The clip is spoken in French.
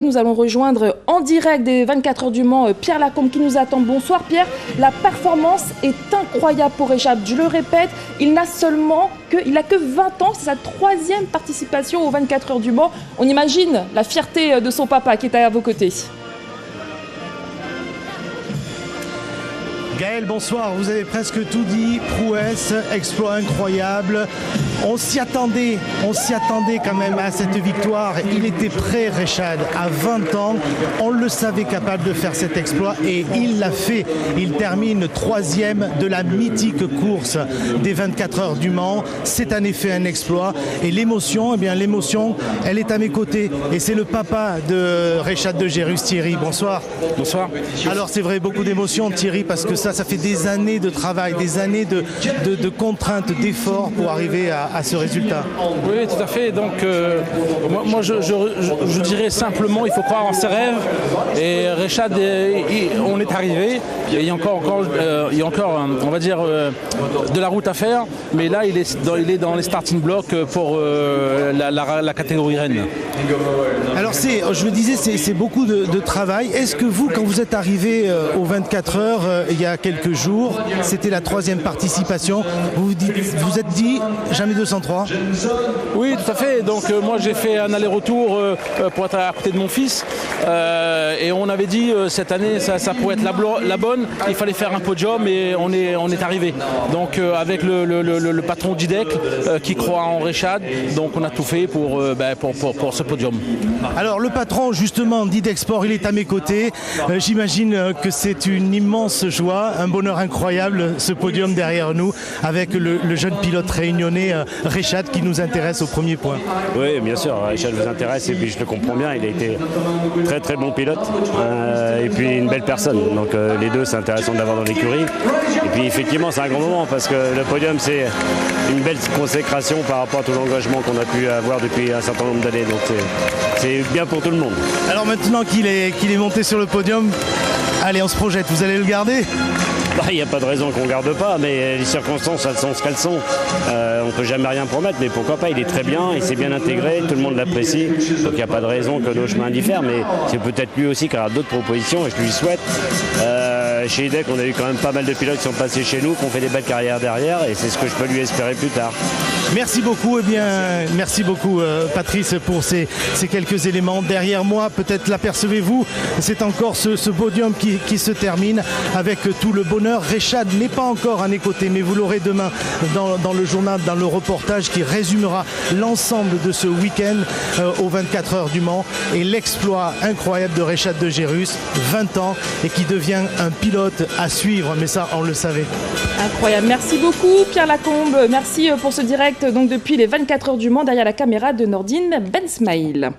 Nous allons rejoindre en direct des 24 heures du Mans Pierre Lacombe qui nous attend. Bonsoir Pierre, la performance est incroyable pour Rechad. Je le répète, il n'a que 20 ans, c'est sa 3e participation aux 24 heures du Mans. On imagine la fierté de son papa qui est à vos côtés. Gaël, bonsoir. Vous avez presque tout dit. Prouesse, exploit incroyable. On s'y attendait quand même à cette victoire. Il était prêt, Rechad, à 20 ans. On le savait capable de faire cet exploit et il l'a fait. Il termine 3e de la mythique course des 24 heures du Mans. C'est en effet un exploit. Et l'émotion, l'émotion, elle est à mes côtés. Et c'est le papa de Rechad de Gérusse, Thierry. Bonsoir. Bonsoir. Alors c'est vrai, beaucoup d'émotions, Thierry, parce que ça fait des années de travail, des années de contraintes, d'efforts pour arriver à ce résultat. Oui, tout à fait. Donc, moi, je dirais simplement, il faut croire en ses rêves. Et Rechad, on est arrivé. Il y a encore, on va dire, de la route à faire. Mais là, il est dans les starting blocks pour la catégorie Rennes. Alors, je me disais, c'est beaucoup de travail. Est-ce que vous, quand vous êtes arrivé aux 24 heures, il y a quelques jours, c'était la 3e participation, vous êtes dit, jamais 203 ? Oui, tout à fait. Donc moi j'ai fait un aller-retour pour être à côté de mon fils et on avait dit cette année ça pourrait être la bonne, il fallait faire un podium et on est arrivé. Donc avec le patron d'IDEC qui croit en Rechad, donc on a tout fait pour ce podium. Alors le patron justement d'IDEC Sport, il est à mes côtés. J'imagine que c'est une immense joie, un bonheur incroyable, ce podium derrière nous, avec le jeune pilote réunionnais Rechad qui nous intéresse au premier point. Oui, bien sûr, Rechad vous intéresse et puis je le comprends bien, il a été très très bon pilote et puis une belle personne. Donc les deux, c'est intéressant de l'avoir dans l'écurie. Et puis effectivement, c'est un grand moment parce que le podium, c'est une belle consécration par rapport à tout l'engagement qu'on a pu avoir depuis un certain nombre d'années. Donc c'est bien pour tout le monde. Alors maintenant qu'il est monté sur le podium, allez, on se projette, vous allez le garder ? Il n'y a pas de raison qu'on ne garde pas, mais les circonstances, elles sont ce qu'elles sont. On ne peut jamais rien promettre, mais pourquoi pas, il est très bien, il s'est bien intégré, tout le monde l'apprécie. Donc il n'y a pas de raison que nos chemins diffèrent, mais c'est peut-être lui aussi qui aura d'autres propositions, et je lui souhaite. Chez IDEC, on a eu quand même pas mal de pilotes qui sont passés chez nous, qui ont fait des belles carrières derrière, et c'est ce que je peux lui espérer plus tard. Merci beaucoup, merci beaucoup Patrice pour ces quelques éléments. Derrière moi, peut-être l'apercevez-vous, c'est encore ce podium qui se termine avec tout le bonheur. Rechad n'est pas encore à mes côtés, mais vous l'aurez demain dans le journal, dans le reportage qui résumera l'ensemble de ce week-end aux 24 heures du Mans et l'exploit incroyable de Rechad de Gérusse, 20 ans, et qui devient un pilote à suivre, mais ça on le savait. Incroyable, merci beaucoup Pierre Lacombe, merci pour ce direct donc depuis les 24 heures du Mans derrière la caméra de Nordine Bensmaïl.